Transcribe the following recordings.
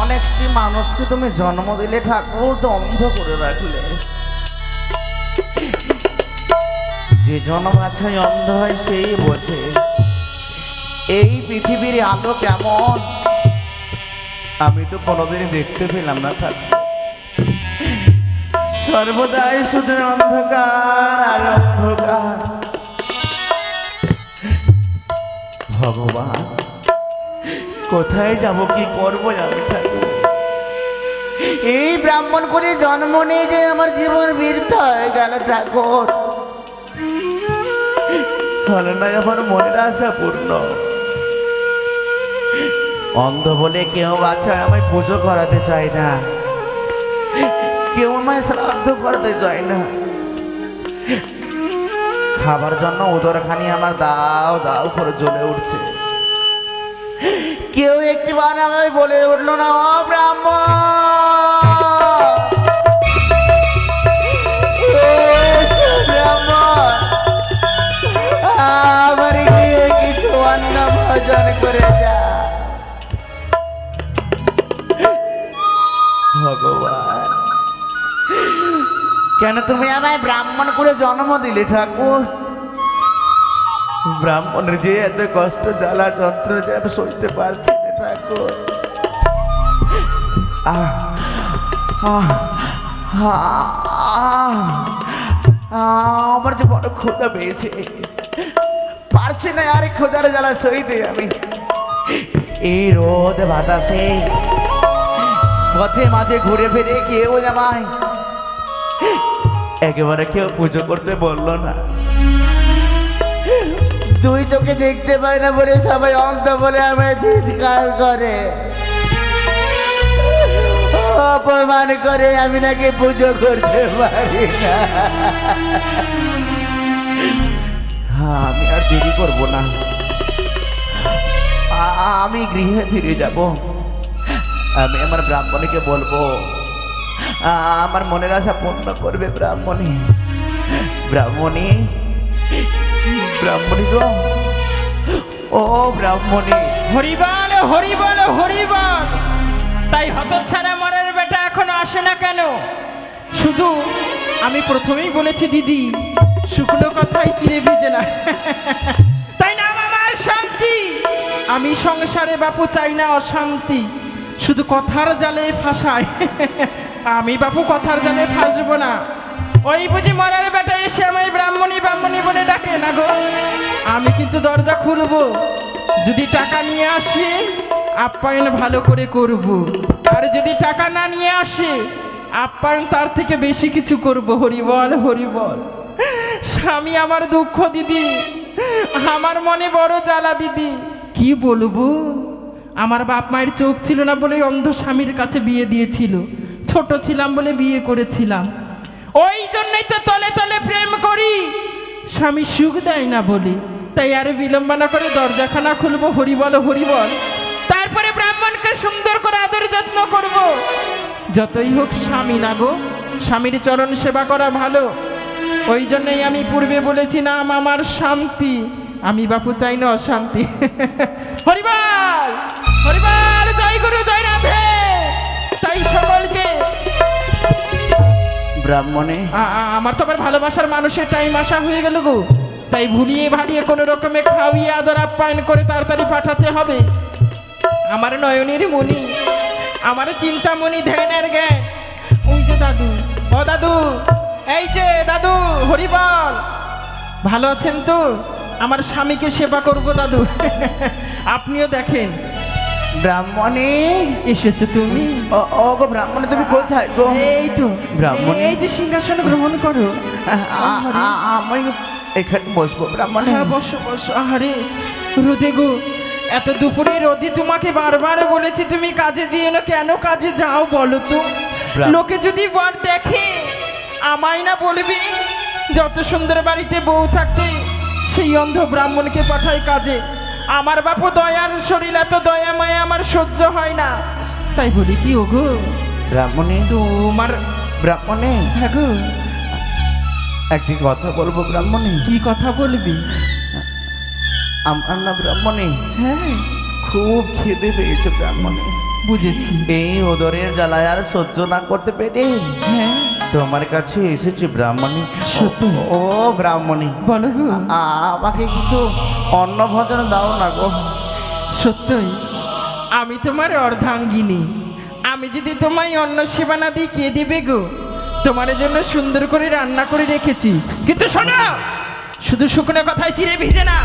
এমন একটি মানুষকে তুমি জন্ম দিলে ঠাকুর, তো অন্ধ করে রাখলে। যে জনবাছাই অন্ধ হয় সেই বোঝে এই পৃথিবীর আলো কেমন। আমি তো কোনোদিনই দেখতে পেলাম না ঠাকুর, সর্বদাই শুধু অন্ধকার আর অন্ধকার। ভগবান, কোথায় যাব, কি করবো আমি ঠাকুর? এই ব্রাহ্মণ করে জন্ম নিয়ে যে আমার জীবন বৃথা হয়ে গেল ঠাকুর। হলো না আমার মনের আশা পূর্ণ। অন্ধ বলে কেউ বাচ্চা আমায় পুজো করাতে চায় না, কেউ আমায় শ্রাদ্ধ করতে চায় না। খাবার জন্য উদরখানি আমার দাও দাও করে জ্বলে উঠছে। কেউ একটিবার আমায় বলে উঠলো না, ও ব্রাহ্মণ, আমার গিয়ে কিছু অন্ন ভোজন করে যা। ভগবান, কেন তুমি আমায় ব্রাহ্মণ করে জন্ম দিলে ঠাকুর? ব্রাহ্মণের যে এত কষ্ট জ্বালা যন্ত্র যে আমি সইতে পারছি না ঠাকুর। আমার যে বড় ক্ষুধা পেয়েছে, পারছি না আর ক্ষুধার জ্বালা সইতে আমি। এই রোদ বাতাসে পথে মাঝে ঘুরে ফিরে কেউ আমায় একেবারে কেউ পুজো করতে বললো না। দুই চোখে দেখতে পাই না বলে সবাই অন্ধ বলে আমায় ধিৎকার করে, অপমান করে। আমি নাকি পুজো করতে পারি না। হ্যাঁ, আমি আর দেরি করবো না, আমি গৃহে ফিরে যাব। আমি আমার ব্রাহ্মণীকে বলবো, আমার মনের আশা পূর্ণ করবে ব্রাহ্মণী। ব্রাহ্মণী, ব্রাহ্মণী গো, ও ব্রাহ্মণী। হরিবল হরিবল হরিবল। তাই হতচ্ছাড়া মরার বেটা এখনো আসে না কেন? শুধু আমি প্রথমেই বলেছি দিদি, শুকনো কথাই চিড়ে ভিজে না। তাই নাম আমার শান্তি। আমি সংসারে বাপু চাই না অশান্তি, শুধু কথার জালে ফাঁসায়। আমি বাপু কথার জালে ফাঁসবো না। ওই বুঝি মরার বেটা এসে আমায় ব্রাহ্মণী ব্রাহ্মণী বলে ডাকে না গো। আমি কিন্তু দরজা খুলবো, যদি টাকা নিয়ে আসে আপ্যায়ন ভালো করে করব, আর যদি টাকা না নিয়ে আসে আপ্যায়ন তার থেকে বেশি কিছু করব। হরিবল হরিবল। স্বামী আমার দুঃখ দিদি, আমার মনে বড় জ্বালা দিদি। কি বলবো, আমার বাপ মায়ের চোখ ছিল না বলে অন্ধ স্বামীর কাছে বিয়ে দিয়েছিল। ছোট ছিলাম বলে বিয়ে করেছিলাম, ওই জন্যই তো তলে তলে প্রেম করি। স্বামী সুখ দেয় না বলে, তাই আর বিলম্ব না করে দরজাখানা খুলবো। হরিবল হরিবল। তারপরে ব্রাহ্মণকে সুন্দর করে আদর যত্ন করব। যতই হোক স্বামী না গো, স্বামীর চরণ সেবা করা ভালো। ওই জন্যই আমি পূর্বে বলেছি নাম আমার শান্তি। আমি বাপু চাই না অশান্তি। হরিবল হরিবল। জয় গুরু জয় রাধে। তাই সকলকে ব্রাহ্মণী, আমার তো আবার ভালোবাসার মানুষের টাইম আসা হয়ে গেল গো। তাই ভুলিয়ে ভালিয়ে কোনো রকমে খাওয়িয়ে আদর আপ্যায়ন করে তাড়াতাড়ি পাঠাতে হবে। আমার নয়নের মণি, আমার চিন্তামণি, ধ্যানের জ্ঞান। ওই যে দাদু, ও দাদু, এই যে দাদু। হরিবল। ভালো আছেন তো? আমার স্বামীকে সেবা করব দাদু। আপনিও দেখেন। ব্রাহ্মণী এসেছো তুমি? ও গো ব্রাহ্মণী, তুমি কোথায় গো? এই তো ব্রাহ্মণী, এই যে সিংহাসন গ্রহণ করো। আমি এখানে বসবো ব্রাহ্মণী। হ্যাঁ, বসো বসো। আরে রোদে গো, এত দুপুরে রোদে তোমাকে বারবার বলেছি তুমি কাজে দিও না, কেন কাজে যাও বলো তো? লোকে যদি বর দেখে আমায় না বলবি যত সুন্দর বাড়িতে বউ থাকতে সেই অন্ধ ব্রাহ্মণকে পাঠায় কাজে। আমার বাপু দয়ার শরীর, এত দয়া মায়া আমার সহ্য হয় না। তাই বলি কি ওগো ব্রাহ্মণী, তোমার ব্রাহ্মণী, হ্যাঁ গো, একটি কথা বলবো ব্রাহ্মণী। কি কথা বলবি? আমার না ব্রাহ্মণী হ্যাঁ, খুব খিদে পেয়েছে ব্রাহ্মণী। বুঝেছি। এই ওদরের জ্বালায় আর সহ্য না করতে পেরে হ্যাঁ তোমার কাছে এসেছি ব্রাহ্মণী। সত্যি? ও ব্রাহ্মণী, বলো গো। আমাকে কিছু অন্ন ভোজন দাও না গো। সত্যই আমি তোমার অর্ধাঙ্গিনী। আমি যদি তোমায় অন্ন সেবা না দিই কে দেবে গো? তোমার জন্য সুন্দর করে রান্না করে রেখেছি। কিন্তু শোনো, শুধু শুকনো কথায় চিড়ে ভিজে না,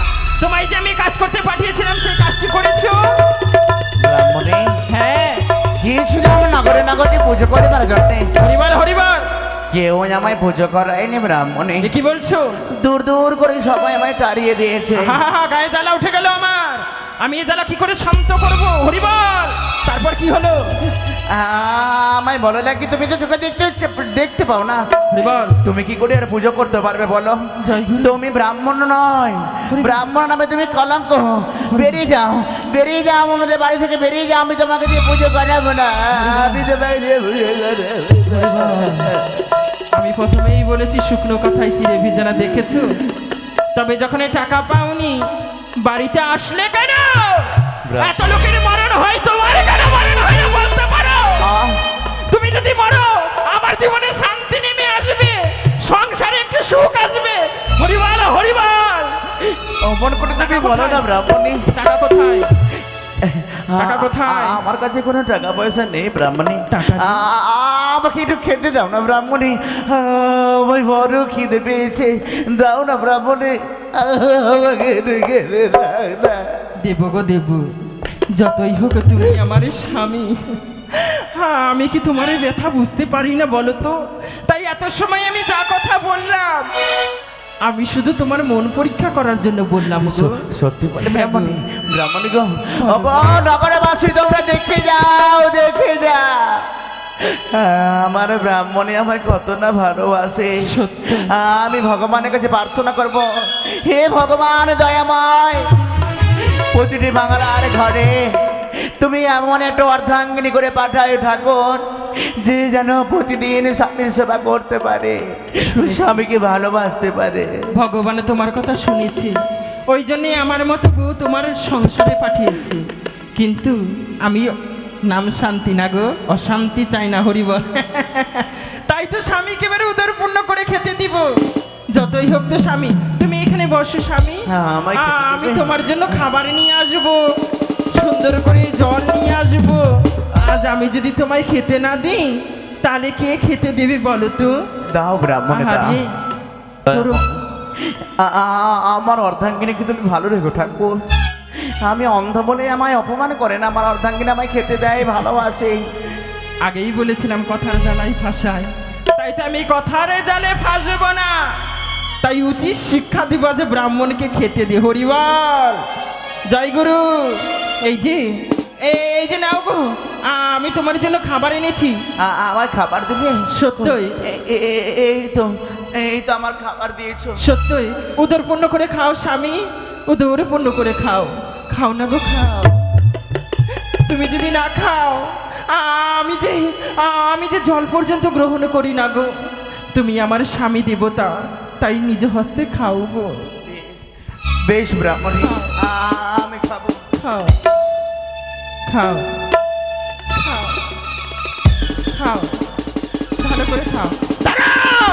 তোমায় যে আমি কাজ করতে পাঠিয়েছিলাম সেই কাজটি করেছো? ব্রাহ্মণী, হ্যাঁ। গিয়েছিলাম নগরে নগরে পুজো করবার জন্যে, হরিবল হরিবল। কেউ আমায় পুজো করায়নি ব্রাহ্মণী। এ কি বলছো? দূর দূর করে সবাই আমায় তাড়িয়ে দিয়েছে। হা হা হা, গায়ে জ্বালা উঠে গেল আমার। আমি এ জ্বালা কি করে শান্ত করব? হরিবল। তারপর কি হলো? আমায় বলো নাকি তুমি তো চোখে দেখতে পাও না, হরিবল। তুমি কি করে আর পুজো করতে পারবে বলো? জয় গুরু। তুমি ব্রাহ্মণ নয়, ব্রাহ্মণ নামে তুমি কলঙ্ক। বেরিয়ে যাও, বেরিয়ে যাও আমাদের বাড়ি থেকে, বেরিয়ে যাও। আমি তোমাকে দিয়ে পুজো করাবো না, আমি তোমাকে দিয়ে পুজো করাবো। আমি প্রথমেই বলেছি শুকনো কথায় চিড়ে ভিজানা, দেখেছো? তবে যখন এই টাকা পাওনি বাড়িতে আসলে কেন? এত লোকের মরণ হয়, তোমার কেন মরণ হয় না বলতে পারো? তুমি যদি মরো আমার জীবনে শান্তি নেমে আসবে, সংসারে একটু সুখ আসবে। হরিবল হরিবল। অমন করে তুমি বলো না ব্রাহ্মণী। টাকা কোথায়? টাকা কোথায়? আমার কাছে কোনো টাকা পয়সা নেই ব্রাহ্মণী। টাকা নেই? আমাকে একটু খেতে দাও না ব্রাহ্মণী, আমার বড় খিদে পেয়েছে, দাও না ব্রাহ্মণী, আমাকে একটু খেতে দাও না। দেব গো দেব, যতই হোক তুমি আমার স্বামী। হ্যাঁ, আমি কি তোমার এই ব্যথা বুঝতে পারি না বলো তো? তাই এত সময় আমি যা কথা বললাম আমি শুধু তোমার মন পরীক্ষা করার জন্য বললাম গো। সত্যি বলে হ্যাঁ গো। ব্রাহ্মণী, ব্রাহ্মণী গো, নগরে বাসী তোমরা দেখে যাও, দেখে যাও আমার ব্রাহ্মণী আমায় কত না ভালোবাসে। সত্যি। আমি ভগবানের কাছে প্রার্থনা করব, হে ভগবান দয়াময়, প্রতিটি বাংলার ঘরে তুমি এমন একটা অর্ধাঙ্গিনী করে পাঠায় ঠাকুর, যে যেন প্রতিদিন স্বামীর সেবা করতে পারে, স্বামীকে ভালোবাসতে পারে। ভগবান তোমার কথা শুনেছি, ওই জন্যই আমার মতো বউ তোমার সংসারে পাঠিয়েছি। কিন্তু আমি নাম শান্তি না গো, অশান্তি চাই না। হরিবল। তাই তো স্বামীকে এবারে উদরপূর্ণ করে খেতে দিব। যতই হোক তো স্বামী, তুমি এখানে বসো স্বামী। হ্যাঁ, আমায় খেতে দেবে? আমি তোমার জন্য খাবার নিয়ে আসবো, সুন্দর করে জল নিয়ে আসবো। আজ আমি যদি তোমায় খেতে না দিই তাহলে কে খেতে দেবে বলো তো? দাও ব্রাহ্মণে দাও। আহারে, তোর আমার অর্ধাঙ্গিনীকে তুমি ভালো রেখো ঠাকুর। আমি অন্ধ বলে আমায় অপমান করে না, আমার অর্ধাঙ্গিনী আমায় খেতে দেয়, ভালোবাসে। আগেই বলেছিলাম কথার জ্বালাই ফাঁসায়, তাই তো আমি কথার জালে ফাঁসবো না। তাই উচিত শিক্ষা দিব যে ব্রাহ্মণকে খেতে দে। হরিবল। জয় গুরু। এই যে নাও গো, আমি তোমার জন্য খাবার এনেছি। আমার খাবার দিলে? সত্যই। এই তো আমার খাবার দিয়েছো। সত্যই। উদরপূর্ণ করে খাও স্বামী, উদরপূর্ণ করে খাও। খাও না গো, খাও। তুমি যদি না খাও আমি যে জল পর্যন্ত গ্রহণ করি না গো। তুমি আমার স্বামী দেবতা, তাই নিজ হস্তে খাও গো। বেশ ব্রাহ্মণী, আমি খাবো। খাও খাও খাও খাও, ভালো করে খাও। দাঁড়াও,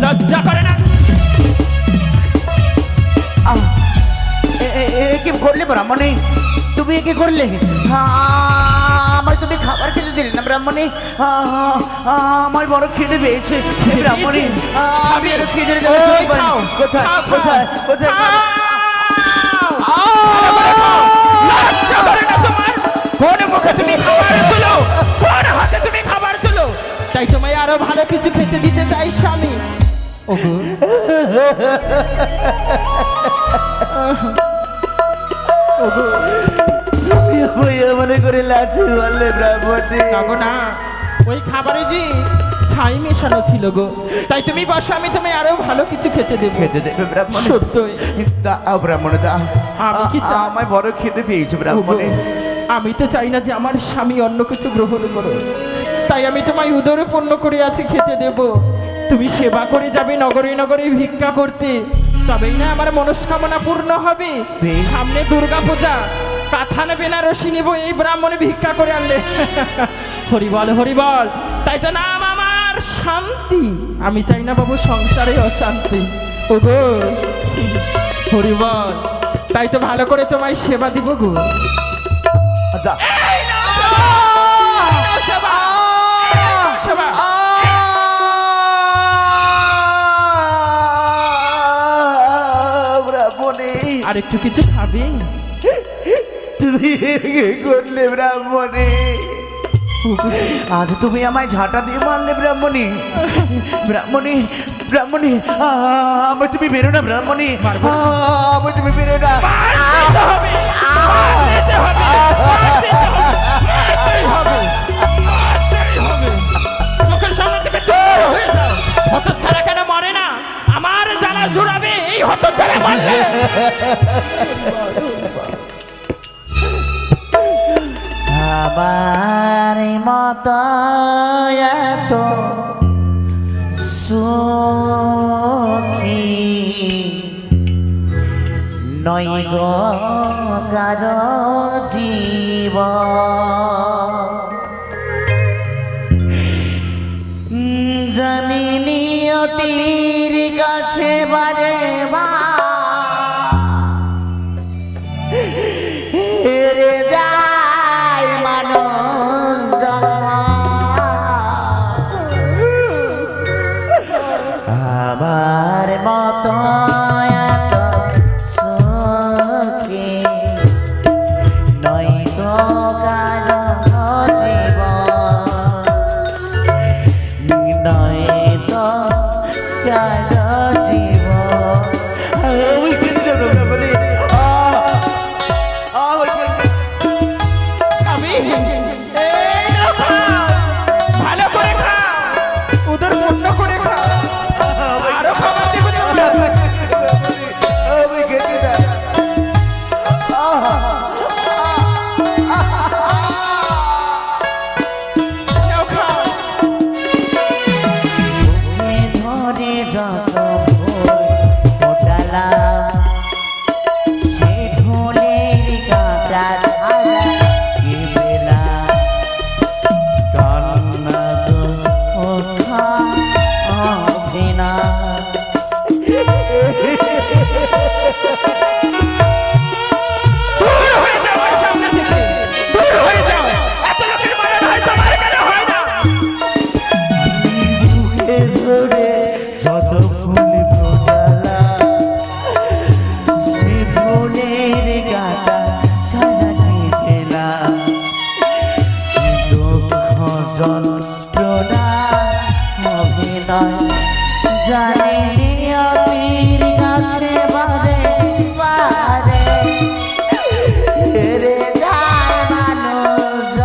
লজ্জা করে না? কি করলে ব্রাহ্মণী? তুমি কি করলে? আমায় তুমি খাবার খেতে দিলে না ব্রাহ্মণী। আমার বড় খিদে পেয়েছে ব্রাহ্মণী। আমি আর খিদে কোথায় কোথায় কোথায়? লজ্জা করে না তোমার? কোন মুখে তুমি খাবার তুলো, কোন হাতে তুমি খাবার তুলো? তাই তোমায় আরো ভালো কিছু খেতে দিতে চাই স্বামী। ওগো, ওগো, মনে করে লাঠি বললে ব্রাহ্মণী। না গো না, ওই খাবারে যে ছাই মেশানো ছিল গো। তাই তুমি বসো, আমি তোমায় আরো ভালো কিছু খেতে দেবো। খেতে দেবে ব্রাহ্মণী? সত্যই। দাও ব্রাহ্মণী দাও। আমি কি চাই? আমায় বড় খিদে পেয়েছে ব্রাহ্মণী। আমি তো চাই না যে আমার স্বামী অন্য কিছু গ্রহণ করো, তাই আমি তোমায় উদরপূর্ণ করে আছি, খেতে দেব। তুমি সেবা করে যাবে নগরে নগরে ভিক্ষা করতে, তবেই না আমার মনস্কামনা পূর্ণ হবে। বেশ। সামনে দুর্গা পূজা, কাথান বেনারসি নিব এই ব্রাহ্মণে ভিক্ষা করে আনলে। হরিবল হরিবল, তাই তো নাম আমার শান্তি। আমি চাই না বাবু সংসারে অশান্তি। ওগো হরিবল, তাই তো ভালো করে তোমায় সেবা দিব গো। আচ্ছা। এই নাও সেবা, সেবা। ব্রাহ্মণী, আর একটু কিছু খাবে? তুমি কি করলে ব্রাহ্মণী? আজ তুমি আমায় ঝাঁটা দিয়ে মারলে ব্রাহ্মণী। ব্রাহ্মণী, ব্রাহ্মণী, আমায় তুমি বেরো না ব্রাহ্মণী, আমায় তুমি বেরো না। চোখের সামনে থেকে চোর হয়ে যাও। হতচ্ছাড়া কেন মরে না? আমার জ্বালা জুড়াবে এই হতচ্ছাড়া মারলে। আমার মতো এত সুখী নয় গো কারো জীবন। জানি নিয়তির কাছে বারে হেরে যায় মানুষ জন্ম। আমার মতো এত সুখী নয় গো কারো জীবন, নয় তো কারো জীবন। ওই কিন্তু বলি আমি এই নাও খাও, ভালো করে খাও, উদর পূর্ণ করে খাও। আরো খাবার দেবো তোমরা। নাও খাও। ধরে যত ফুল ফোটালা সে ফুলের কাঁচা ধারা কে বেলা কান্না তো ওঠা হবে না। দূর হয়ে যাও আমার সামনে থেকে, দূর হয়ে যাও। এত লোকের মারা হয়, তোমার কেন হয় না? বুকে ধরে যত ফুল ফোটালা সে ফুলের কাঁচা ছাড়া কে পেলা দুঃখ যন্ত্রণা হবে না। জানি নিয়তির কাছে বারে বারে হেরে যায় মানুষ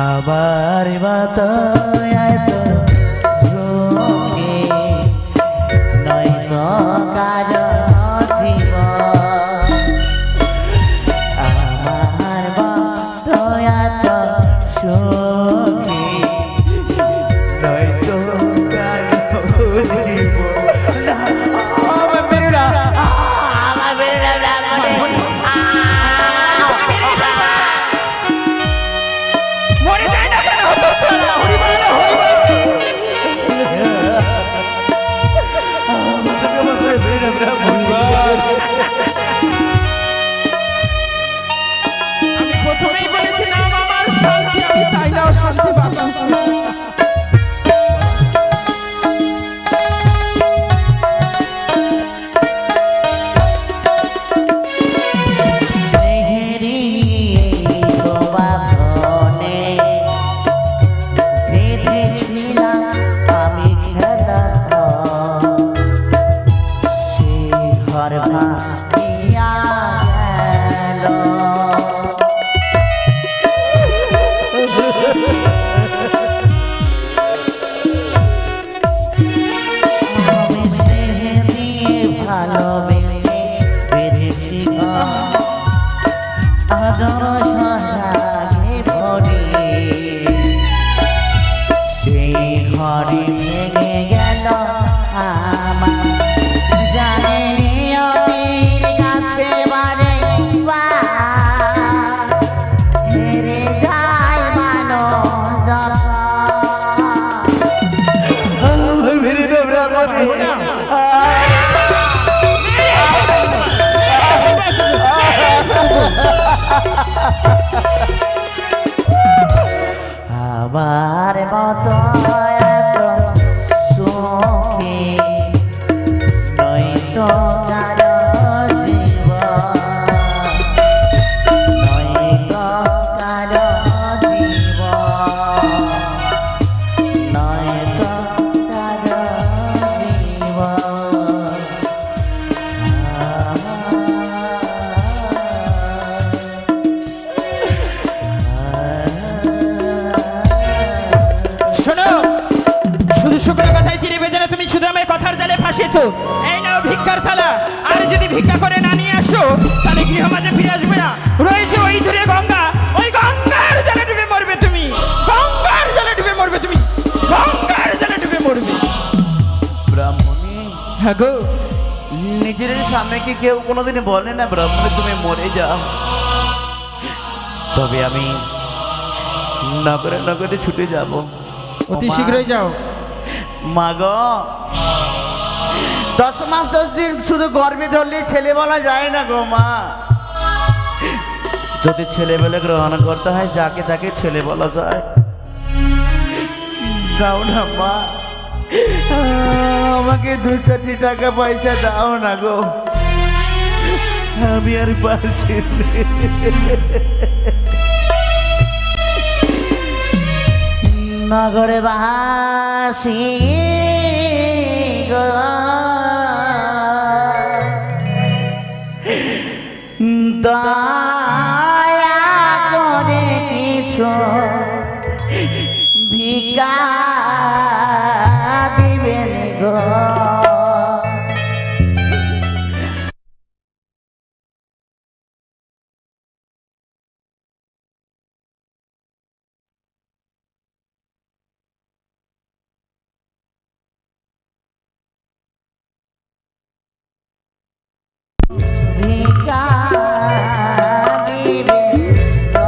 আমার মাতা এত সুখী নয় গো কারো জীবন। আমার মাতা এত সুখী নয় গো কারো জীবন। আমার বেরো না, আমার বেরো না ব্রাহ্মণী। মরে যায় না কেন হতচ্ছাড়া? হরিবল হরিবল। আমি প্রথমেই বলেছিলাম আমার শান্তি, আমি চাই না শান্তি বাবা। আমার মতো এত সুখী নয় তো কারো জীবন, নয় তো কারো জীবন, নয় তো কারো জীবন। শোনো, শুধু শুকনো কথায় চিড়ে বেজে না, তুমি শুধু আমায় কথার জালে ফাঁসিয়েছো। এই নাও ভিক্ষার থালা, আর যদি ভিক্ষা করে না নিয়ে আসো তাহলে গৃহ মাঝে ফিরে আসবে না। রয়েছে ওই দূরে গঙ্গা, ওই গঙ্গার জলে ডুবে মরবে তুমি, গঙ্গার জলে ডুবে মরবে তুমি, গঙ্গার জলে ডুবে মরবে। ব্রাহ্মণী, হ্যাঁ গো, নিজের স্বামীকে কেউ কোনোদিন বলে না ব্রাহ্মণী তুমি মরে যাও, তবে আমি নগরে নগরে ছুটে যাব। অতি শীঘ্রই যাও। মা গো, 10 মাস 10 দিন শুধু গর্ভে ধরলে ছেলে বলা যায় না গো মা। যদি ছেলে বলে গ্রহণ করতে হয় যাকে তাকে ছেলে বলা যায়। দাও না মা, আমাকে 2-4 টাকা পয়সা দাও না গো, আমি আর পারছি না। নগরে বাসি গো, দয়া করে কিছু ভিক্ষা দিবেন গো। ভিক্ষা দিবেন গো।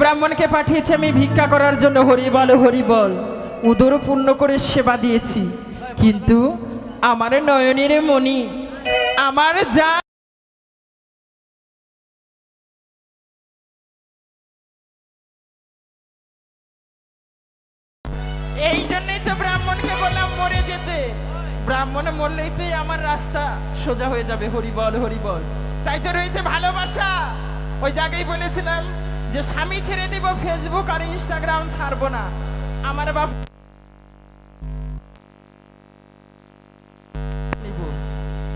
ব্রাহ্মণকে পাঠিয়েছে আমি ভিক্ষা করার জন্য। হরি বল হরি বল, উদর পূর্ণ করে সেবা দিয়েছি, কিন্তু আমার নয়নের মণি, আমার যা এই জন্যই তো ব্রাহ্মণকে বললাম মরে যেতে। ব্রাহ্মণে মরলেই তো আমার রাস্তা সোজা হয়ে যাবে। হরি বল হরি বল। তাই তো রয়েছে ভালোবাসা। ওই জায়গায় বলেছিলাম যে স্বামী ছেড়ে দিব, ফেসবুক আর ইনস্টাগ্রাম ছাড়বো না। আমার বাপ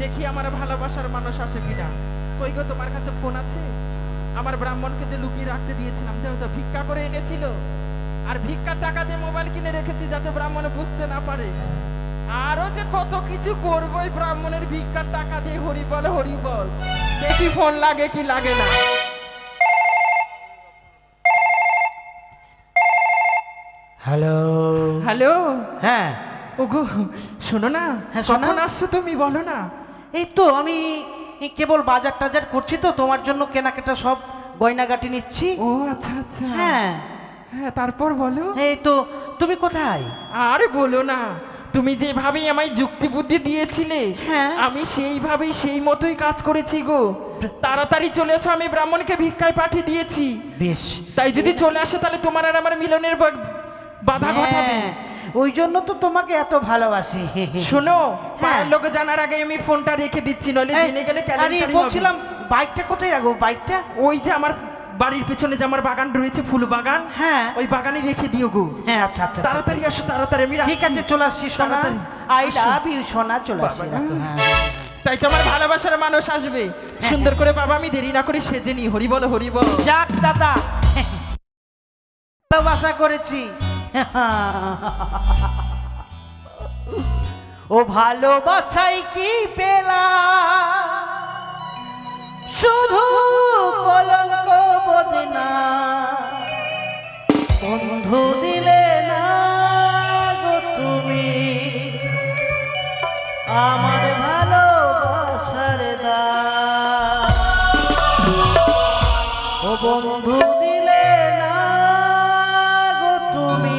দেখি আমার ভালোবাসার মানুষ আছে কিনা। কই গো, তোমার কাছে ফোন আছে? আমার ব্রাহ্মণকে যে লুকিয়ে রাখতে দিয়েছিলাম, দেখো তো ভিক্ষা করে এনেছিল, আর ভিক্ষার টাকা দিয়ে মোবাইল কিনে রেখেছি যাতে ব্রাহ্মণ বুঝতে না পারে। আরো যে কত কিছু করবো এই ব্রাহ্মণের ভিক্ষার টাকা দিয়ে। হরি বল হরি বল। দেখি ফোন লাগে কি লাগে না। হ্যালো। হ্যালো। হ্যাঁ ওগো শোনো না, হ্যাঁ, শোনো। কখন আসছো তুমি বলো না। এই তো আমি কেবল বাজার টাজার করছি তো, তোমার জন্য কেনাকাটা সব গয়নাগাটি নিচ্ছি। ও আচ্ছা আচ্ছা। হ্যাঁ হ্যাঁ তারপর বলো। এই তো, তুমি কোথায়? আরে বলো না, তুমি যেভাবে আমায় যুক্তি বুদ্ধি দিয়েছিলে হ্যাঁ। আমি সেইভাবেই সেই মতোই কাজ করেছি গো। তাড়াতাড়ি চলে এসো, আমি ব্রাহ্মণকে ভিক্ষায় পাঠিয়ে দিয়েছি। বেশ। তাই যদি চলে আসে তাহলে তোমার আর আমার মিলনের বাধা ঘটাবে। হ্যাঁ, ওই জন্য তো তোমাকে এত ভালোবাসি। শোনো, হ্যাঁ। পাড়ার লোক জানার আগে আমি ফোনটা রেখে দিচ্ছি, নইলে এই, জেনে গেলে আরে কেলেঙ্কারি বলছিলাম হবে। বাইকটা কোথায় রাখবো? বাইকটা ওই যে আমার বাড়ির পিছনে যে আমার বাগান রয়েছে, ফুল বাগান, হ্যাঁ। ওই বাগানে রেখে দিও গো। হ্যাঁ আচ্ছা আচ্ছা আচ্ছা। তাড়াতাড়ি আসো, তাড়াতাড়ি আমি ঠিক রাখছি। আছে চলে আসছি সোনা। তাড়াতাড়ি আই আসো। লাভ ইউ সোনা, চলে আসছি। বাবা। রাখো, হ্যাঁ। তাই তোমার ভালোবাসার মানুষ আসবে সুন্দর করে। বাবা আমি দেরি না করে সেজে নি। হরি বল হরি বল। যাক দাদা, ভালোবাসা করেছি। ও ভালোবাসাই কি পেলাম, শুধু কলঙ্ক বদনাম। বন্ধু দিলে না গো তুমি আমার ভালোবাসার দাম। ও বন্ধু দিলে না গো তুমি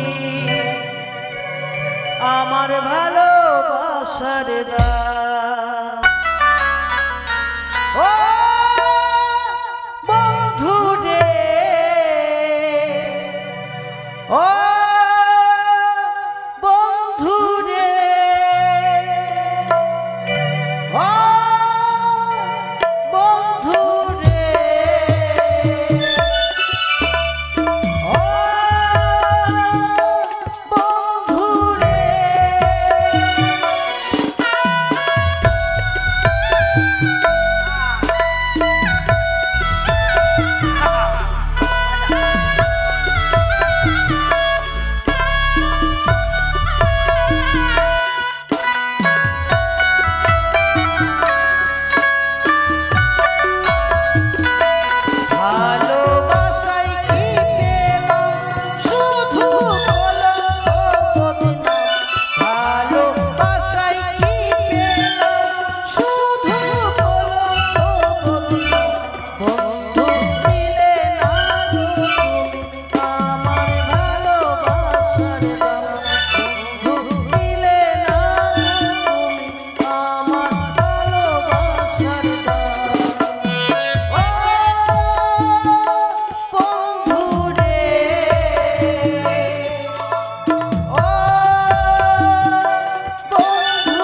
আমার ভালোবাসার দাম। ও বন্ধু রে, ও বন্ধু রে, ও বন্ধু রে, ও বন্ধু রে। ভালোবাসাই কি পেলাম, শুধু কলঙ্ক বদনাম। ভালোবাসাই কি পেলাম, শুধু কলঙ্ক বদনাম। বন্ধু দিলে না গো তুমি আমার ভালোবাসার দাম। বন্ধু দিলে না গো তুমি আমার ভালোবাসার দাম। ও বন্ধু রে, ও বন্ধু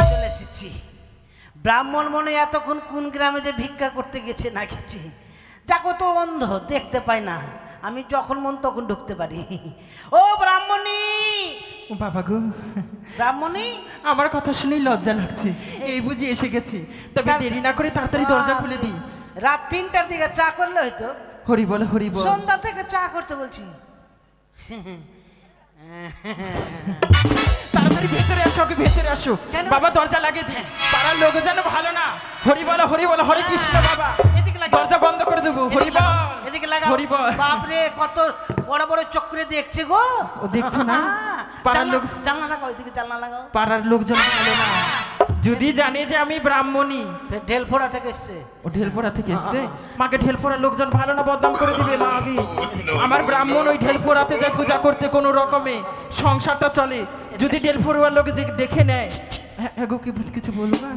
চলে এসেছি। ব্রাহ্মণ মনে এতক্ষণ কোন গ্রামে যে ভিক্ষা করতে গেছে না গেছে, যাকো তো অন্ধ, দেখতে পাই না। আমি যখন মন তখন ঢুকতে পারি। ও ব্রাহ্মণী, ও বাবা গো, ব্রাহ্মণী, আমার কথা শুনেই লজ্জা লাগছে। এই বুঝি এসে গেছি, তবে তা- দেরি না করে তাড়াতাড়ি দরজা খুলে দিই। রাত 3টার দিকে চা করলে হয়তো। হরি বল হরি বল। সন্ধ্যা থেকে চা করতে বলছি। তাড়াতাড়ি ভেতরে আসো, ওকে ভেতরে আসো। কেন? বাবা দরজা লাগিয়ে দি, পাড়ার লোক যেন ভালো না। হরি বল হরি বল, হরে কৃষ্ণ বাবা। এদিকে লাগাও। দরজা বন্ধ করে দেবো। হরি বল এদিকে লাগাও। হরি বল। বাপরে কত বড় বড় চক্রে দেখছে গো। ও দেখছে না? পাড়ার লোক, জানলা লাগাও, এদিকে জানলা লাগাও। পাড়ার লোকজন ভালো না। যদি জানে যে আমি ব্রাহ্মণী। ঢেলফোড়া থেকে এসছে। ও ঢেলপোড়া থেকে এসছে, মাকে ঢেলপোড়া লোকজন ভালো না, বদনাম করে দিবে মা। আগে আমার ব্রাহ্মণ ওই ঢেলপোড়াতে যায় পূজা করতে, কোনো রকমে সংসারটা চলে। যদি ঢেলপোড়ার লোক যে দেখে নেয়, হ্যাঁ হ্যাঁ গো, কি কিছু বলবো না।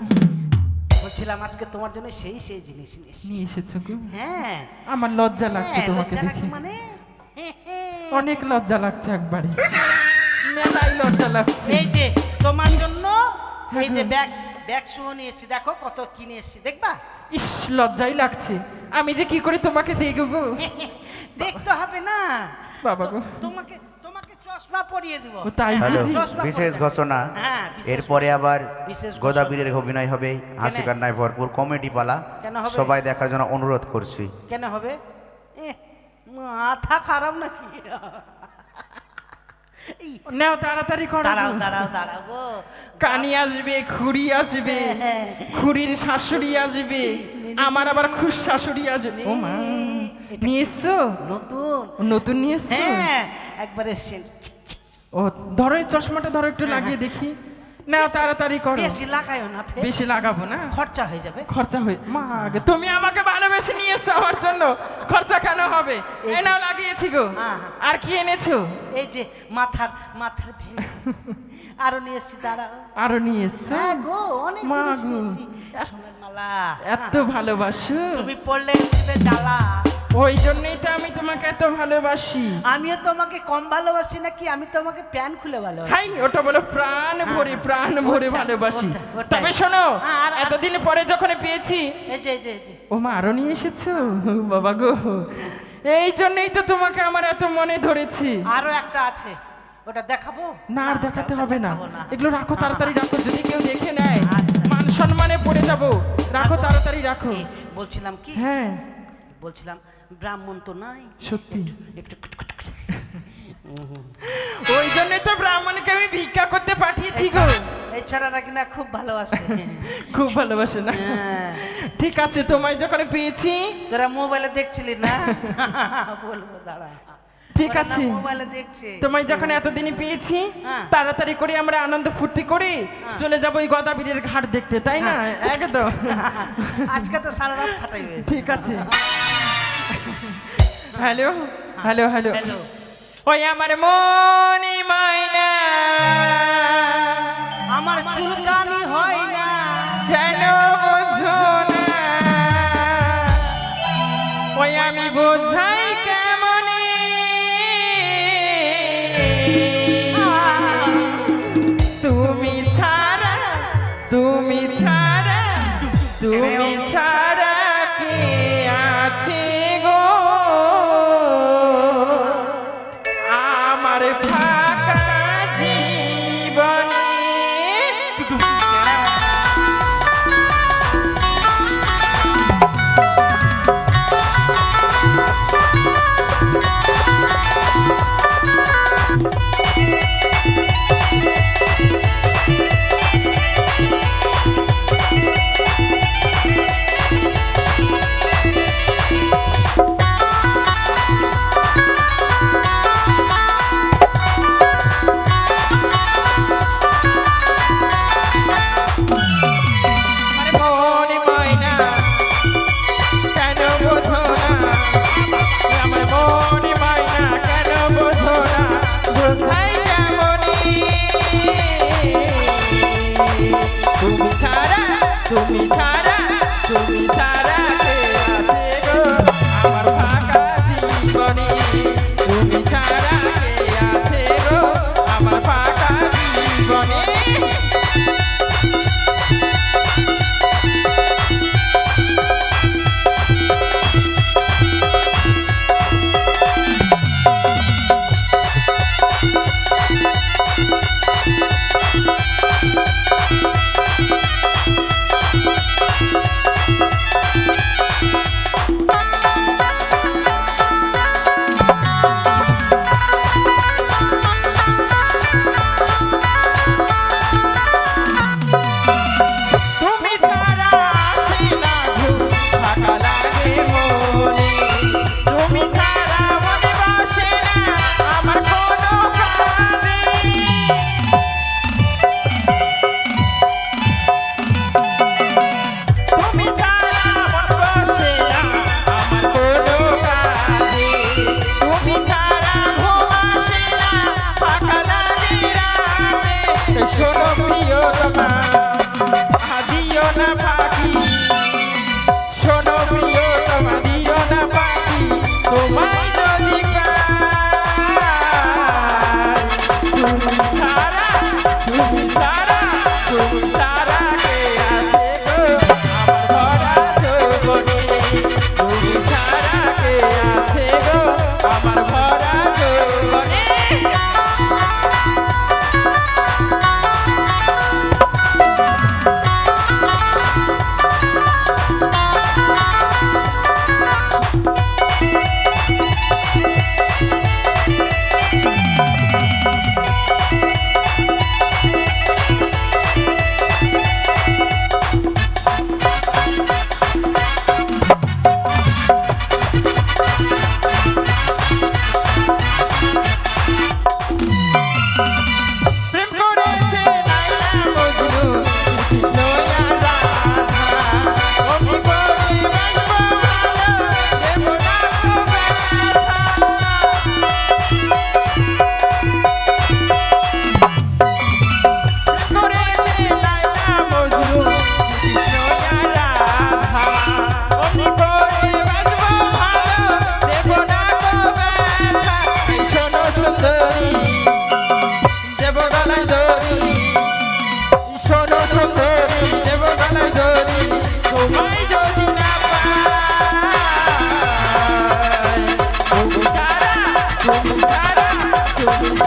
বলছিলাম আজকে তোমার জন্য সেই সেই জিনিস নিয়েছি। নিয়ে এসেছো গো? হ্যাঁ আমার লজ্জা লাগছে হ্যাঁ, তোমাকে লজ্জা দেখে। লাগে মানে অনেক লজ্জা লাগছে একবারে, মেলায় লজ্জা লাগছে। এই যে তোমার জন্য এই যে হ্যাঁ। ব্যাগ ব্যাগ সহ নিয়ে এসেছি, দেখো কত কিনে এসেছি, দেখবা? ইস লজ্জাই লাগছে, আমি যে কি করে তোমাকে দেখবো। দেখতে হবে না বাবা গো, তোমাকে তোমাকে চশমা পরিয়ে দিব। ও তাই হ্যালো বুঝি? চশমা বিশেষ পরে ঘোষণা হ্যাঁ, বিশেষ এরপরে আবার বিশেষ ঘোষণা। গোদাবীরের অভিনয় হবে হাসি কান্নায় ভরপুর কমেডি পালা কেন হবে? সবাই দেখার জন্য অনুরোধ করছি। কেন হবে? মাথা খারাপ নাকি? এই, নাও তাড়াতাড়ি করো দাঁড়াও দাঁড়াও দাঁড়াও গো। কানি আসবে, খুড়ি আসবে, হ্যাঁ। খুড়ির শাশুড়ি আসবে, আমার আবার খুশ শাশুড়ি আসবে। ও মা, নিয়ে এসছো? নতুন নতুন নিয়ে এসছো? হ্যাঁ একবারে ও ধরো এই চশমাটা ধরো একটু লাগিয়ে দেখি। নাও তাড়াতাড়ি করো। বেশি লাগায়ও না, ফের বেশি লাগাবো না, খরচা হয়ে যাবে। খরচা হয়ে মা আগে তুমি আমাকে ভালোবেসে নিয়ে এসছো আমার জন্য, খরচা কেন হবে? এই এই নাও লাগিয়েছি গো। হ্যাঁ, আর কি এনেছো? এই যে মাথার মাথার ভেঙে আরো নিয়ে এসছি, দাঁড়াও। আরো নিয়ে এসছো? হ্যাঁ গো, অনেক মা জিনিস গো। নিয়েছি। সোনার মালা এত ভালোবাসো, তুমি পড়লে দিবে জ্বালা। ওই জন্যই তো আমি তোমাকে এত ভালোবাসি। আমিও তোমাকে কম ভালোবাসি নাকি? আমি তোমাকে প্যান খুলে ভালোবাসি। হাই ওটা বলো প্রাণ ভরে, প্রাণ ভরে ওটা, ভালোবাসি। ওটাই। তবে শোনো, আর- এতদিন পরে যখন পেয়েছি, এই যে এই যে এই যে ও মা আরো নিয়ে এসেছো বাবা গো, এই জন্যই তো তোমাকে আমার এত মনে ধরেছি। আরো একটা আছে, ওটা দেখাবো? না আর দেখাতে ওটা হবে না, দেখাবো না। এগুলো রাখো তাড়াতাড়ি রাখো, যদি কেউ দেখে নেয় আচ্ছা। মান সম্মানে পড়ে যাবো। রাখো রাখো। তাড়াতাড়ি রাখো। এই, বলছিলাম কি, হ্যাঁ বলছিলাম ব্রাহ্মণ তো নাই, সত্যি, একটু ওই জন্যই তো ব্রাহ্মণকে আমি ভিক্ষা করতে পাঠিয়েছি গো। এই ছড়াটা কিনা খুব ভালোবাসে। খুব ভালোবাসে না? হ্যাঁ। ঠিক আছে, তোমায় যখন পেয়েছি, তোরা মোবাইলে দেখছিলি না? বলবো দাঁড়া। ঠিক ওরা না আছে, মোবাইলে দেখছে। তোমায় যখন এতদিনই পেয়েছি, হ্যাঁ। তাড়াতাড়ি করে আমরা আনন্দ ফুর্তি করে চলে যাবো ওই গদাবীরের ঘাট দেখতে, তাই না? একদম আজকে তো সারা রাত খাটাইবে। ঠিক আছে। Hello hello hello, hello. ওই আমার মনি মাইনা, আমার চুলকানি হয় না, কেন বোঝো না? ওই আমি বোঝাই কেমনে, তুমি ছাড়া, তুমি ছাড়া, তুমি ছাড়া কে আছে গো আমার ফাঁকা জীবনে? তুমি ছাড়া, তুমি ছাড়া কে আছে গো আমার ফাঁকা জীবনে? তুমি ছাড়া কে আছে গো আমার ফাঁকা জীবনে? তুমি ছাড়া আসে না ঘুম, ফাঁকা লাগে মনে। তুমি ছাড়া মনে বসে না আমার কোনো কাজে। তুমি ছাড়া মন বসে না আমার কোনো কাজে। তুমি ছাড়া ঘুম আসে না, ফাঁকা লাগে রাতে। শোনো প্রিয়তমা, দিও না ফাঁকি, শোনো প্রিয়তমা, দিও না ফাঁকি, তোমায় যদি পাই। তুমি ছাড়া, তুমি ছাড়া, তুমি ছাড়া কে আছে গো আমার ভরা যৌবনে? তুমি ছাড়া কে আছে গো আমার ভরা যৌবনে?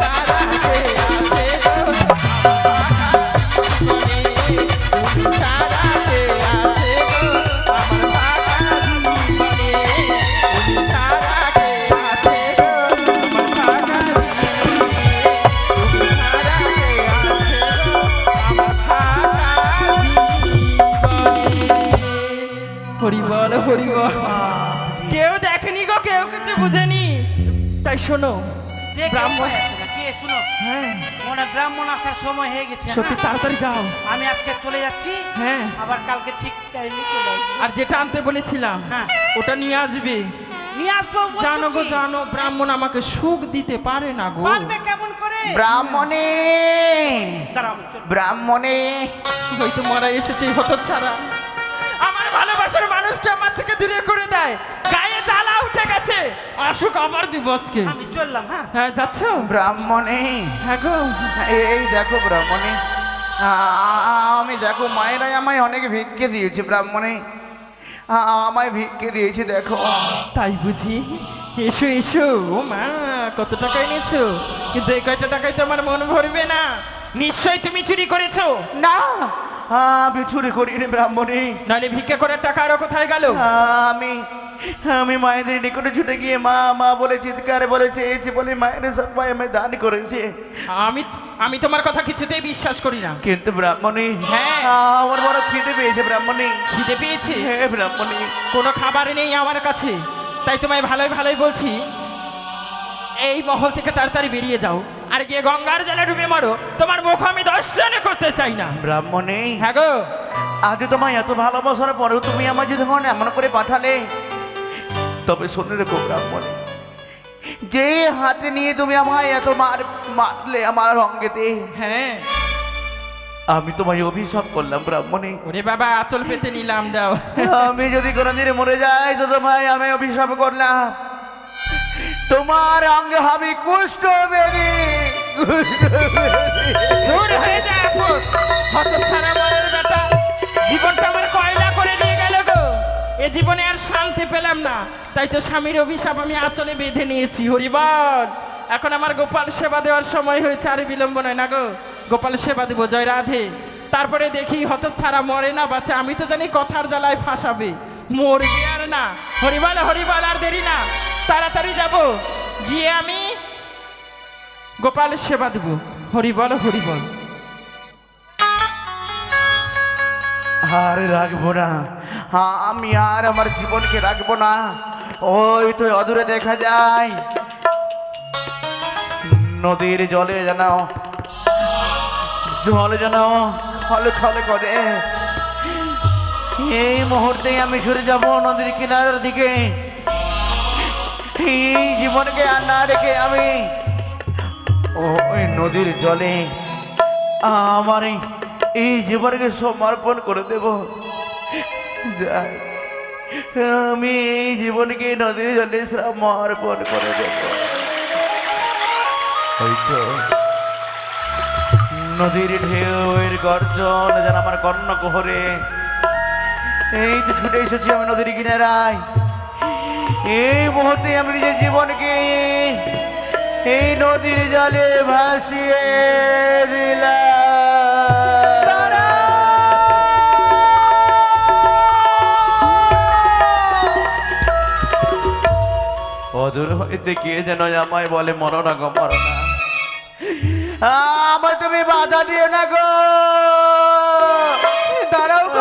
ছাড়া কে আছে গো জীবনে তুমি ছাড়া কে আছে গো আমার ভাঙা জীবনে তুমি ছাড়া কে আছে গো আমার ভাঙা জীবনে তুমি ছাড়া কে আছে গো আমার ভাঙা জীবনে হরি বল হরি বল কেউ দেখেনি গো কেউ কিছু বুঝেনি তাই শোনো কে ব্রাহ্মণ কে শুনো হ্যাঁ মনে ব্রাহ্মণ আসার সময় হয়ে গেছে সত্যি হ্যাঁ? তাড়াতাড়ি যাও আমি আজকে চলে যাচ্ছি হ্যাঁ আবার কালকে ঠিক টাইমে চলে আসবো আর যেটা আনতে বলেছিলাম হ্যাঁ। ওটা নিয়ে আসবে নিয়ে আসবো বলছো জানো গো কি? জানো ব্রাহ্মণ আমাকে সুখ দিতে পারে না গো পারবে কেমন করে ব্রাহ্মণে দাঁড়াও আমি চলে- ব্রাহ্মণে হয়তো মরা এসেছে হত ছাড়া আমার ভালোবাসার মানুষকে আমার থেকে দূরে করে দেয় গায়ে জ্বালা উঠে গেছে আসুক আবার দিবসকে আমি চললাম হ্যাঁ হ্যাঁ যাচ্ছ ব্রাহ্মণে হ্যাঁ গো এই দেখো ব্রাহ্মণে আমি দেখো মায়েরাই আমায় অনেক ভিক্ষে দিয়েছে ব্রাহ্মণে আমায় ভিক্ষে দিয়েছে দেখো তাই বুঝি এসো এসো ও মা কত টাকা এনেছো কিন্তু এই কয়টা টাকায় তো আমার মন ভরবে না নিশ্চয়ই তুমি চুরি করেছো না আমি চুরি করিনি ব্রাহ্মণে নাহলে ভিক্ষা করার টাকা আরো কোথায় গেল আমি আমি মায়েদের নিকটে ছুটে গিয়ে মা মা বলে চিৎকার বলে চেয়েছি বলে মায়ের সবাই আমি দান করেছে আমি আমি তোমার কথা কিছুতেই বিশ্বাস করি না কিন্তু ব্রাহ্মণী হ্যাঁ। আমার বড় খিদে পেয়েছে ব্রাহ্মণী খিদে পেয়েছে হ্যাঁ ব্রাহ্মণী কোনো খাবার নেই আমার কাছে তাই তোমায় ভালোই ভালোই বলছি এই মহল থেকে তাড়াতাড়ি বেরিয়ে যাও আর গিয়ে গঙ্গার জলে ডুবে মারো তোমার মুখ আমি দর্শন করতে চাই না ব্রাহ্মণী হ্যাঁ গো আজ তোমায় এত ভালোবাসার পরেও তুমি আমার যদি ধরনের এমন করে পাঠালে তবে শুনে রেখো ব্রাহ্মণী যে হাতে নিয়ে তুমি আমায় এত মারলে আমার অঙ্গেতে হ্যাঁ আমি তোমায় অভিশাপ করলাম ব্রাহ্মণী ওরে বাবা আঁচল পেতে নিলাম দাও আমি যদি কোনোদিন মরে যাই তো তোমায় আমি অভিশাপ করলাম তোমার অঙ্গে হবে কুষ্ঠ বেদি দূর হয়ে যা আপদ হতচ্ছাড়া মরের বেটা জীবনটা আমার কয়লা করে দিয়ে গেল গো এ জীবনে আর শান্তি পেলাম না তাই তো স্বামীর অভিশাপ আমি আঁচলে বেঁধে নিয়েছি হরিবল এখন আমার গোপাল সেবা দেওয়ার সময় হয়েছে আর বিলম্ব নয় না গো গোপাল সেবা দেবো জয় রাধে তারপরে দেখি হতচ্ছাড়া মরে না বাচ্চা আমি তো জানি কথার জ্বালায় ফাঁসাবে মরবে আর না হরিবল হরিবল আর দেরি না তাড়াতাড়ি যাব গিয়ে আমি গোপালের সেবা দেব হরিবল হরিবল আর রাখবো না আমি আর আমার জীবনকে রাখবো না ওই তো অদূরে দেখা যায় নদীর জলে জানাও জল জানাও খলে খলে করে এই মুহূর্তে আমি সরে যাব নদীর কিনারের দিকে এই জীবনকে আর না রেখে আমি ওই নদীর জলে আমার এই জীবনকে সমর্পণ করে দেব যাই আমি এই জীবনকে নদীর জলে সমর্পণ করে দেব হয়তো নদীর ঢেউয়ের গর্জন যেন আমার কর্ণকুহরে এই তো ছুটে এসেছি আমি নদীর কিনারায় এই মুহূর্তে আমি নিজের জীবনকে এই নদীর জলে ভাসিয়ে দিলাম অদূর হইতে কে যেন আমায় বলে মরো না গো মরো না আমায় তুমি বাধা দিও না গো দাঁড়াও গো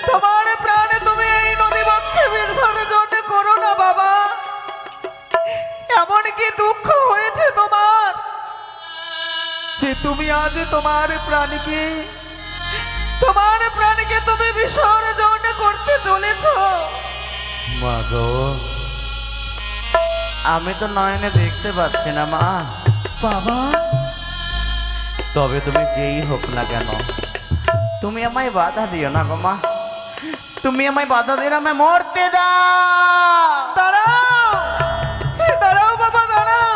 তোমার প্রাণে তুমি এই নদী বক্ষে বিসর্জন জন্য করো না বাবা এমন কি দুঃখ হয়েছে তোমার যে তুমি আজ তোমার প্রাণীকে তুমি বিসর্জন করতে চলেছ মা গো আমি তো নয়নে দেখতে পাচ্ছি না মা বাবা তবে তুমি যেই হোক না কেন তুমি আমায় বাধা দিও না গো মা তুমি আমায় বাধা দিও না আমায় মরতে দাও দাঁড়াও বাবা দাঁড়াও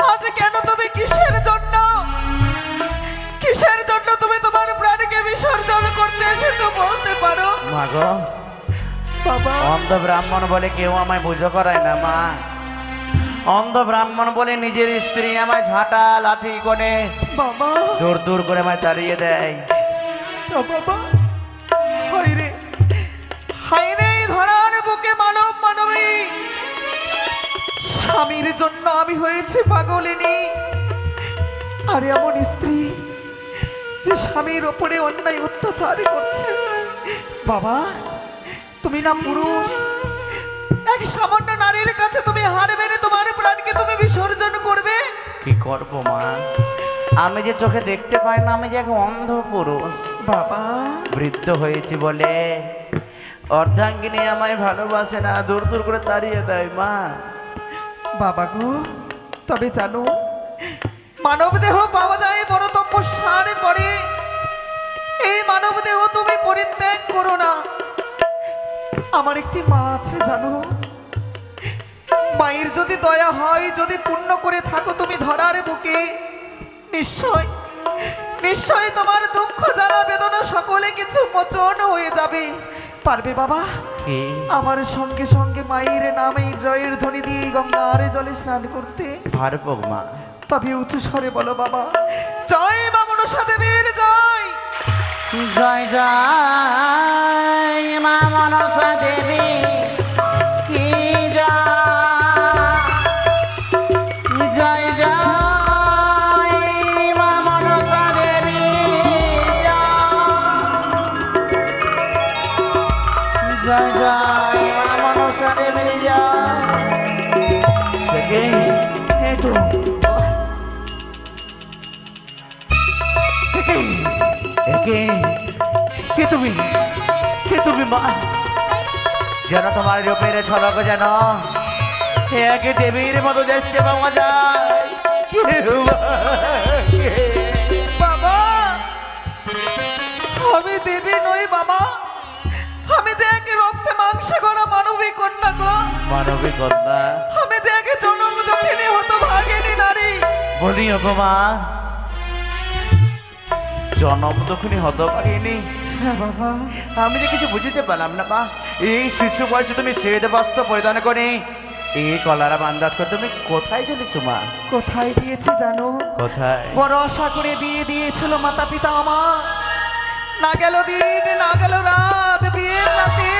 আজ কেন তুমি কিসের জন্য তুমি তোমার প্রাণীকে বিসর্জন করতে এসেছো বলতে পারো মা গো বাবা অন্ধ ব্রাহ্মণ বলে কেউ আমায় পুজো করায় না মা অন্ধ ব্রাহ্মণ বলে নিজের স্ত্রী আমায় ঝাঁটা লাঠি করে বাবা দূর দূর করে আমায় তাড়িয়ে দেয়। ও বাবা, হায় রে হায় রে, এই ধরার বুকে মানব মানবী স্বামীর জন্য আমি হয়েছি পাগলিনী। আর এমন স্ত্রী যে স্বামীর ওপরে অন্যায় অত্যাচার করছে। বাবা, তুমি না পুরুষ, এক সামান্য নারীর কাছে তুমি হার মেনে তোমার প্রাণকে তুমি বিসর্জন করবে? কি করব মা, আমি যে চোখে দেখতে পাই না, আমি যে এক অন্ধ পুরুষ। বাবা, বৃদ্ধ হয়েছি বলে অর্ধাঙ্গিনী আমায় ভালোবাসে না, দূর দূর করে তাড়িয়ে দেয় মা। বাবা গো, তবে জানো মানব দেহ পাওয়া যায় বড় তপস্যার পরে। এই মানব দেহ তুমি পরিত্যাগ করো না। আমার একটি মা আছে জানো, মায়ের যদি দয়া হয়, যদি পুণ্য করে থাকো তুমি ধরার বুকে, নিশ্চয় নিশ্চয় তোমার দুঃখ জ্বালা বেদনা সকলে কিছু মোচন হয়ে যাবে। পারবে বাবা কি আমার সঙ্গে সঙ্গে মায়ের নামে জয়ের ধ্বনি দিয়ে গঙ্গার জলে স্নান করতে? পারবো মা। তবে উঁচু স্বরে বলো বাবা, জয় মা মনসা দেবীর জয়। জয় জয় মা মনসা দেবী কি জয় জয় মা মনসা দেবী জয় জয় মা মনসা দেবী কে তুমি মা? যেন তোমার রূপের ঝলক যেন একে দেবীর মতো দেখতে পাওয়া যায়। বাবা, আমি দেবী নই বাবা, আমি যে একে রক্তে মাংসে গড়া মানবী কন্যা গো। মানবী কন্যা? আমি যে একে জনম দক্ষিণী হতো ভাগিনী নারী। বলি গো মা, জনম দক্ষিণী হতভাগিনী? হ্যাঁ বাবা, আমি যে কিছু বুঝতে পারলাম না মা। এই শিশু বয়সে তুমি শ্বেত বস্ত্র পরিধান করে এই কলারা বান্দাজ করে তুমি কোথায় চলেছো মা? কোথায় দিয়েছে জানো? কোথায়? বড় আশা করে বিয়ে দিয়েছিল মাতা পিতা আমার। না গেল দিন না গেল রাত, বিয়ের রাতে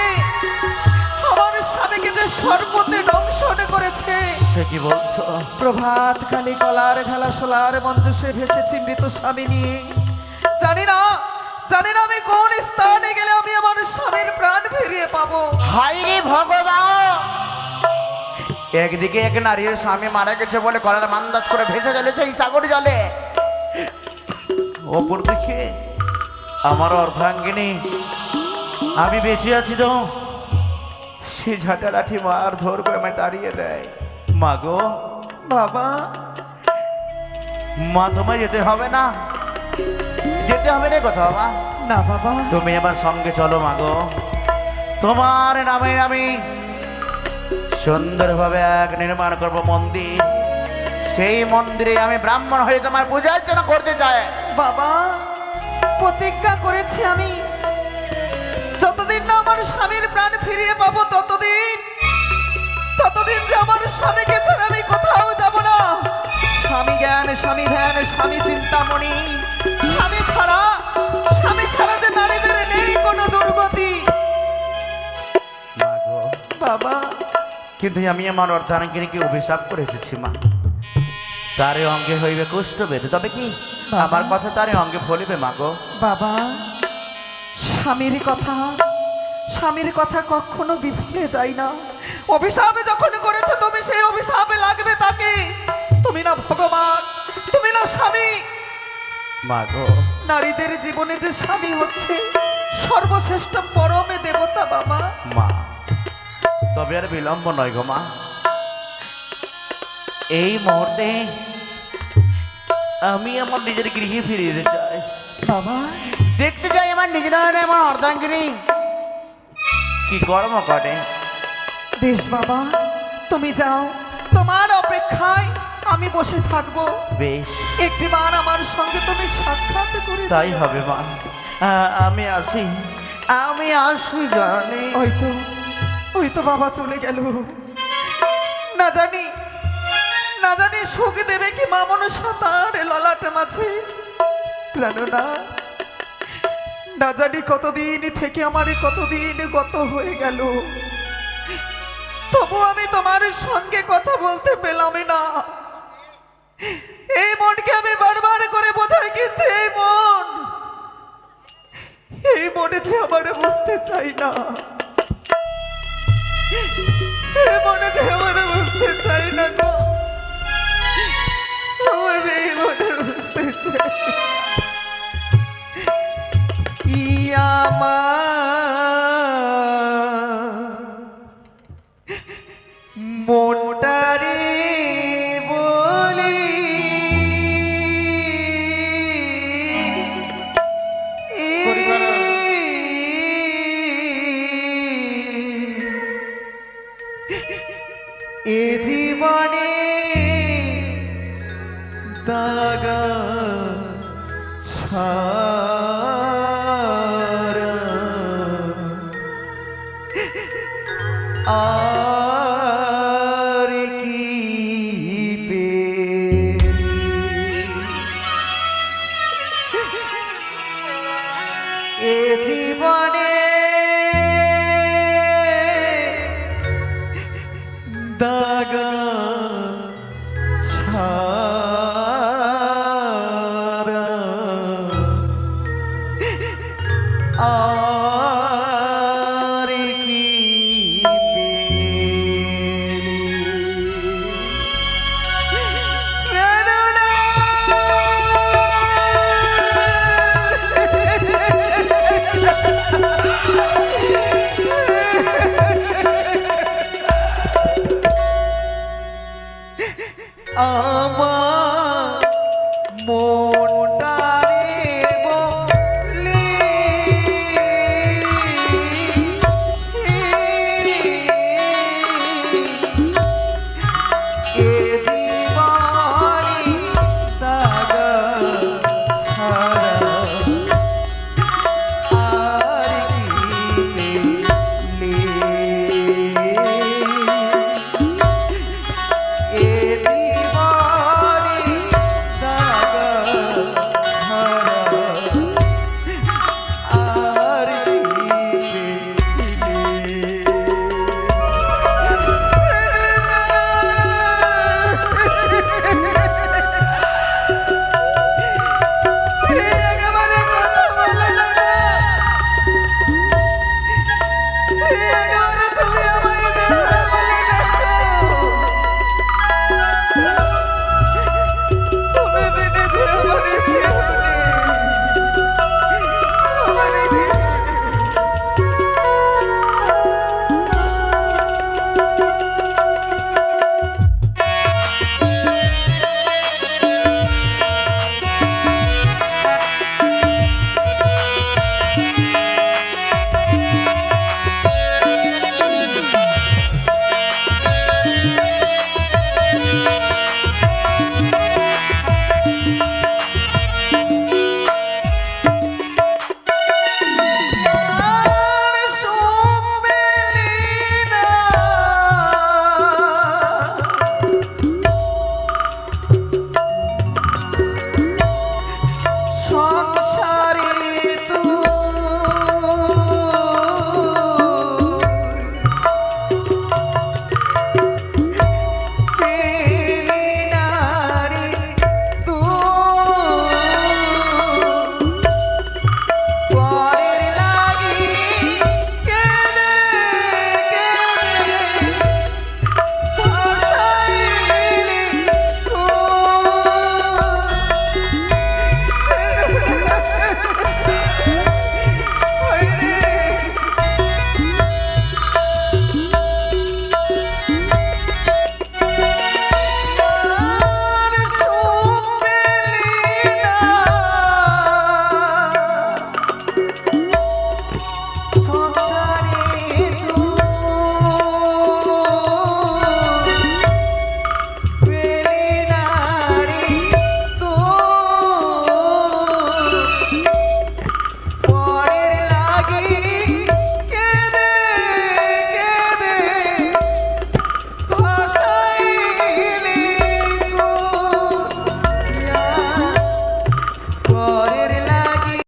আমার স্বামীকে যে সর্বতে দংশন করেছে। সে কি বলছো? প্রভাত খালি কলার ঘালা সোলার মঞ্জুষে ভেসেছি মৃত স্বামী নিয়ে। জানি না আমি কোন স্থানে গেলে আমি আমার স্বামীর প্রাণ ফিরিয়ে পাবো। হায় রে ভগবান, একদিকে এক নারীর স্বামী মারা গেছে বলে কলার মান্দাজ করে ভেসে চলেছে এই সাগর জলে, অপর দিকে আমার অর্ধাঙ্গিনী আমি বেঁচে আছি তো সে ঝাঁটা লাঠি মার ধর করে আমায় তাড়িয়ে দেয়। মা গো, বাবা, মা তোমায় যেতে হবে না, যেতে হবে না কোথাও মা। না বাবা, তুমি আমার সঙ্গে চলো মা গো। তোমার নামে আমি সুন্দরভাবে এক নির্মাণ করব মন্দির, সেই মন্দিরে আমি ব্রাহ্মণ হয়ে তোমার পূজা অর্চনা করতে চাই। বাবা, প্রতিজ্ঞা করেছি আমি যতদিন না আমার স্বামীর প্রাণ ফিরিয়ে পাবো ততদিন যে আমার স্বামীকে ছাড়া আমি কোথাও যাব না। স্বামী জ্ঞান, স্বামী ধ্যান, স্বামী চিন্তামণি, স্বামী ছাড়া যে নারীদের নেই কোনো দুর্গতি। মা গো, বাবা, কিন্তু আমি আমার অর্ধাঙ্গিনীকে অভিশাপ করে এসেছি মা। তারে অঙ্গে হইবে কুষ্ঠ বেদ, তবে কি আমার কথা তারে অঙ্গে ফলিবে মা গো। বাবা, স্বামীর কথা কখনো বিফলে যায় না। অভিশাপে যখন করেছো তুমি, সেই অভিশাপে লাগবে তাকে। তুমি না ভগবান, তুমি না স্বামী। মা গো, নারীদের জীবনে যে স্বামী হচ্ছে সর্বশ্রেষ্ঠ পরমে দেবতা বাবা। মা তবে আর বিলম্ব নয় গো মা, এই মুহূর্তে আমি আমার নিজের গৃহে ফিরে যেতে চাই। বাবা, দেখতে চাই আমার নিজের আমার অর্ধাঙ্গিনী কি কর্ম করে। বেশ বাবা, তুমি যাও, তোমার অপেক্ষায় আমি বসে থাকবো। বেশ, একটিবার আমার সঙ্গে তুমি সাক্ষাৎ করে তাই হবে মা। আমি আসি জানি। ওই তো বাবা চলে গেল। না জানি না জানি সুখ দেবে কি মা মনসা তার ললাট মাঝে প্রাণনা। না জানি কতদিন থেকে আমার কতদিন গত হয়ে গেল, তবু আমি তোমার সঙ্গে কথা বলতে পেলাম না। এই মনকে আমি বারবার করে বোঝাই, কিন্তু এই মনে যে আমার বুঝতে চাই না, এই মনে যে আমার বুঝতে চাই না গো, আমার এই মনে বুঝতে চাই মোটারে বলি এ জীবনে দাগা ছাড়া আর কি এ জীবনে দাগা ছাড়া আর কি আমার